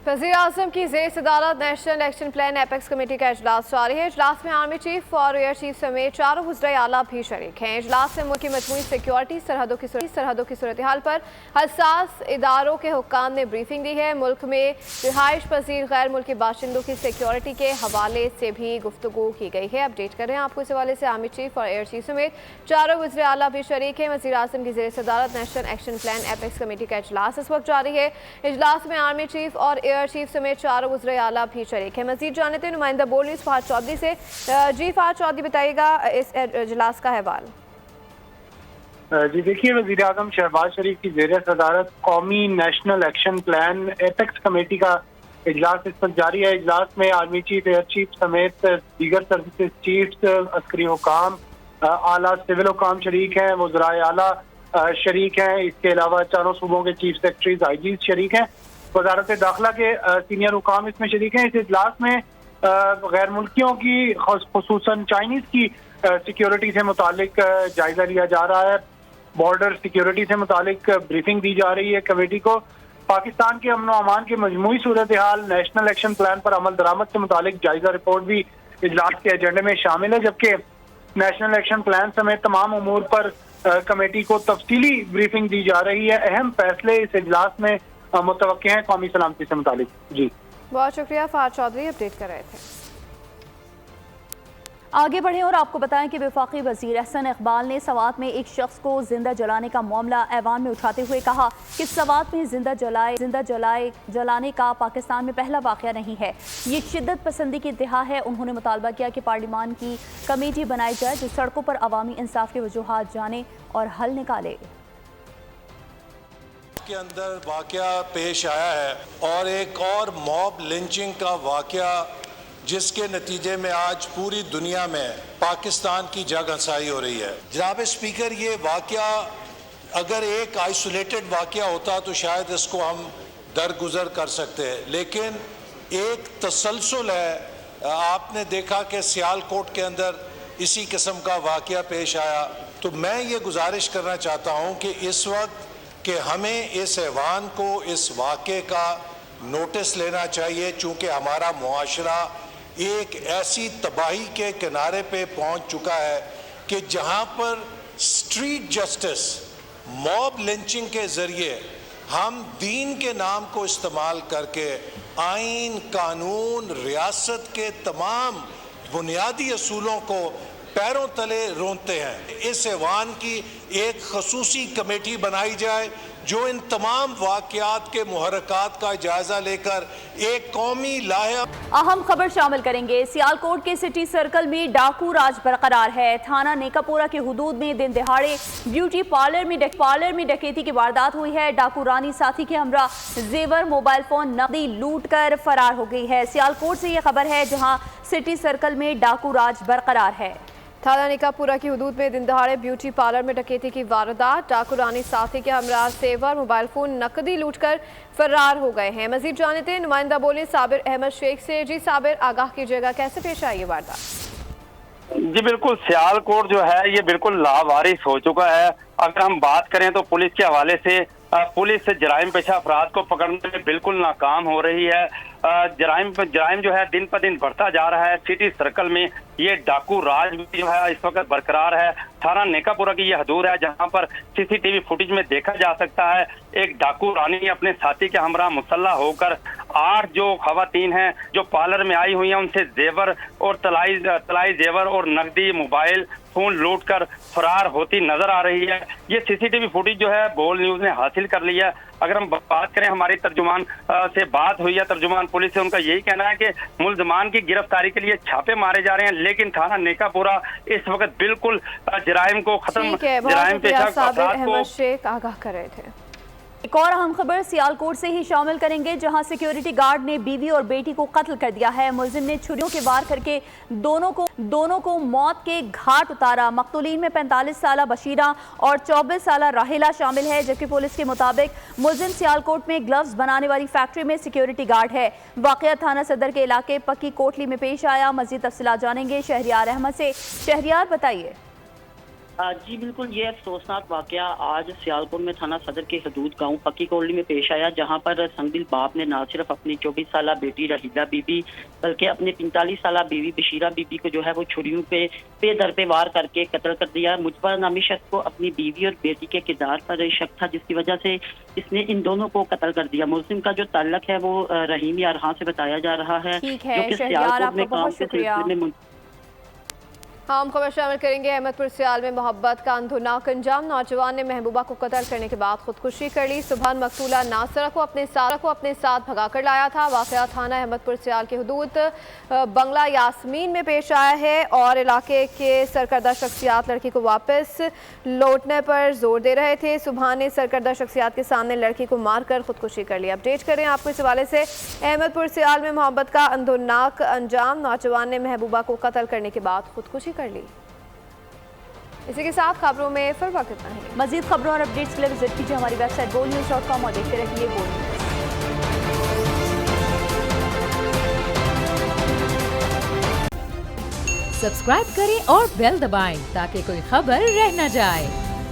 वज़ीर आज़म की ज़ेर सदारत national action plan apex committee का इजलास जारी है। इजलास में आर्मी चीफ और एयर चीफ समेत चारों वज़ीर आला भी शरीक हैं। इजलास में मुल्क की मजमूई सिक्योरिटी सरहदों की सूरत हाल पर हसास इदारों के हुक्काम ने ब्रीफिंग दी है। मुल्क में रिहाइश पजीर गैर मुल्की बाशिंदों की सिक्योरिटी के हवाले से भी गुफ्तगू की गई है। अपडेट कर रहे हैं आपको इस हवाले से। आर्मी चीफ और एयर चीफ समेत चारों वज़ीर आला भी शरीक हैं। वज़ीर आज़म की ज़ेर सदारत national action plan apex committee का इजलास इस वक्त जारी है। इजलास में आर्मी चीफ और एयर चीफ समेत चारों वज़ीर आला भी शरीक है। मज़ीद जानते हैं नुमाइंदा बोल न्यूज़ फहद चौधरी से। जी फहद चौधरी, बताइएगा इस इजलास का अहवाल। जी देखिए, वज़ीर आज़म शहबाज शरीफ की ज़ेर सदारत कौमी national action plan apex committee का इजलास इस वक्त जारी है। इजलास में आर्मी चीफ, एयर चीफ समेत दीगर सर्विसेज चीफ, अस्करी हुकाम, आला सिविल हुकाम शरीक हैं, वज़राए आला शरीक हैं। इसके अलावा चारों सूबों के चीफ सेक्रेटरीज, आईजी शरीक हैं। वजारत दाखिला के सीनियर हुकाम इसमें शरीक हैं। इस इजलास में गैर मुल्कियों की खुसूसन चाइनीज़ की सिक्योरिटी से मुतालिक जायजा लिया जा रहा है। बॉर्डर सिक्योरिटी से मुतालिक ब्रीफिंग दी जा रही है कमेटी को। पाकिस्तान के अमन व अमान की मजमूई सूरत हाल, नेशनल एक्शन प्लान पर अमल दरामद से मुतालिक जायजा रिपोर्ट भी इजलास के एजेंडे में शामिल है। जबकि नेशनल एक्शन प्लान समेत तमाम उमूर पर कमेटी को तफसीली ब्रीफिंग दी जा रही है। अहम फैसले इस इजलास में मुतवक्के हैं कौमी सलामती से मुतालिक। जी बहुत शुक्रिया फहद चौधरी, अपडेट कर रहे थे। आगे बढ़ें और आपको बताएं कि वफाकी वज़ीर एहसन इकबाल ने सवात में एक शख्स को जिंदा जलाने का मामला ऐवान में उठाते हुए कहा कि सवात में जिंदा जलाने का पाकिस्तान में पहला वाक़या नहीं है, ये शिद्दत पसंदी की इंतहा है। उन्होंने मुतालबा किया कि पार्लियामान की कमेटी बनाई जाए जो सड़कों पर अवामी इंसाफ की वजूहात जाने और हल निकाले। के अंदर वाक़या पेश आया है और एक और मॉब लिंचिंग का वाक़या, जिसके नतीजे में आज पूरी दुनिया में पाकिस्तान की जग हंसाई हो रही है। जनाब स्पीकर, ये वाक़या अगर एक आइसोलेटेड वाक़या होता तो शायद इसको हम दरगुजर कर सकते हैं, लेकिन एक तसलसल है। आपने देखा कि सियालकोट के अंदर इसी किस्म का वाक़या पेश आया। तो मैं ये गुजारिश करना चाहता हूँ कि इस वक्त कि हमें इस ऐवान को इस वाक़े का नोटिस लेना चाहिए, चूँकि हमारा मुआशरा एक ऐसी तबाही के किनारे पे पहुंच चुका है कि जहां पर स्ट्रीट जस्टिस, मॉब लिंचिंग के ज़रिए हम दीन के नाम को इस्तेमाल करके आइन, कानून, रियासत के तमाम बुनियादी असूलों को पैरों तले रोनते हैं। इस ऐवान की एक खसूसी कमेटी बनाई जाए जो इन तमाम वाक़यात के मुहर्रकात का जायजा लेकर एक कौमी लाया। अहम खबर शामिल करेंगे। सियालकोट के सिटी सर्कल में डाकू राज बरकरार है। थाना नेकापुरा के हुदूद में दिन दिहाड़े ब्यूटी पार्लर में डकैती की वारदात हुई है। डाकू रानी साथी के हमरा जेवर, मोबाइल फोन, नकदी लूट कर फरार हो गई है। सियालकोट से ये खबर है जहां सिटी सर्कल में डाकू राज बरकरार है। थाना निकापुरा की हुदूद में दिन दहाड़े ब्यूटी पार्लर में डकैती की वारदात, डाकू रानी साथी के हमरा सेवर, मोबाइल फोन, नकदी लूटकर फरार हो गए हैं। मजीद जानते हैं नुमाइंदा बोले साबिर अहमद शेख से। जी साबिर, आगाह कीजिएगा, कैसे पेश आई ये वारदात? जी बिल्कुल, सियालकोट जो है ये बिल्कुल लावारिस हो चुका है। अगर हम बात करें तो पुलिस के हवाले से पुलिस जराइम पेशा अफराद को पकड़ने में बिल्कुल नाकाम हो रही है। जराइम जो है दिन पर दिन बढ़ता जा रहा है। सिटी सर्कल में ये डाकू राज जो है इस वक्त बरकरार है। थाना नेकापुरा की ये हदूद है जहां पर सीसीटीवी फुटेज में देखा जा सकता है एक डाकू रानी अपने साथी के हमरा मुसल्ला होकर 8 जो खवातीन हैं जो पार्लर में आई हुई हैं उनसे जेवर और तलाई जेवर और नकदी, मोबाइल फोन लूट कर फरार होती नजर आ रही है। ये सीसीटीवी फुटेज जो है बोल न्यूज ने हासिल कर ली है। अगर हम बात करें, हमारी तर्जुमान से बात हुई है, तर्जुमान पुलिस से, उनका यही कहना है कि मुल्जमान की गिरफ्तारी के लिए छापे मारे जा रहे हैं, लेकिन थाना नेकापुरा इस वक्त बिल्कुल जराइम को खत्म, जराइम पेशा शेख आगाह कर रहे थे। एक और अहम खबर सियालकोट से ही शामिल करेंगे जहां सिक्योरिटी गार्ड ने बीवी और बेटी को कत्ल कर दिया है। मुलजिम ने छुरियों के वार करके दोनों को मौत के घाट उतारा। मकतूलीन में 45 साला बशीरा और 24 साला राहिला शामिल है, जबकि पुलिस के मुताबिक मुलजिम सियालकोट में ग्लव्स बनाने वाली फैक्ट्री में सिक्योरिटी गार्ड है। वाकया थाना सदर के इलाके पक्की कोटली में पेश आया। मजीद तफसीलात जानेंगे शहरियार अहमद से। शहरियार, बताइए। जी बिल्कुल, ये अफसोसनाक वाकया आज सियालकोट में थाना सदर के हदूद गांव पक्की कोल्डी में पेश आया, जहां पर संगदिल बाप ने न सिर्फ अपनी 24 साला बेटी रहीला बीबी बल्कि अपनी 45 साला बीवी बशीरा बीबी को जो है वो छुरियों पे दर पे वार करके कत्ल कर दिया। मुजबा नामी शख्स को अपनी बीवी और बेटी के किरदार पर शक था, जिसकी वजह से इसने इन दोनों को कत्ल कर दिया। मुलजिम का जो ताल्लुक है वो रहीम यारहां से बताया जा रहा है, ठीक है, जो कि शहरयार, सियालकोट में आपका काम बहुत के शुक्रिया। सिलसिले में हम खबर शामिल करेंगे। अहमदपुर सियाल में मोहब्बत का अंधुनाक अंजाम, नौजवान ने महबूबा को कत्ल करने के बाद खुदकुशी कर ली। सुबह मकतूला नासरा को अपने साथ भगाकर लाया था। वाकया थाना अहमदपुर सियाल के हदूद बंगला यास्मीन में पेश आया है और इलाके के सरकर्दा शख्सियात लड़की को वापस लौटने पर जोर दे रहे थे। सुबह ने सरकर्दा शख्सियात के सामने लड़की को मारकर खुदकुशी कर ली। अपडेट करें आपको इस हवाले से। अहमदपुर सियाल में मोहब्बत का अंधुनाक अंजाम, नौजवान ने महबूबा को कत्ल करने के बाद खुदकुशी कर ली। इसी के साथ खबरों में फिर वक्त इतना ही। मजीद खबरों और अपडेट्स के लिए विजिट कीजिए हमारी वेबसाइट boldnews.com और देखते रहिए बोल्ड न्यूज़। सब्सक्राइब करें और बेल दबाएं ताकि कोई खबर रह न जाए।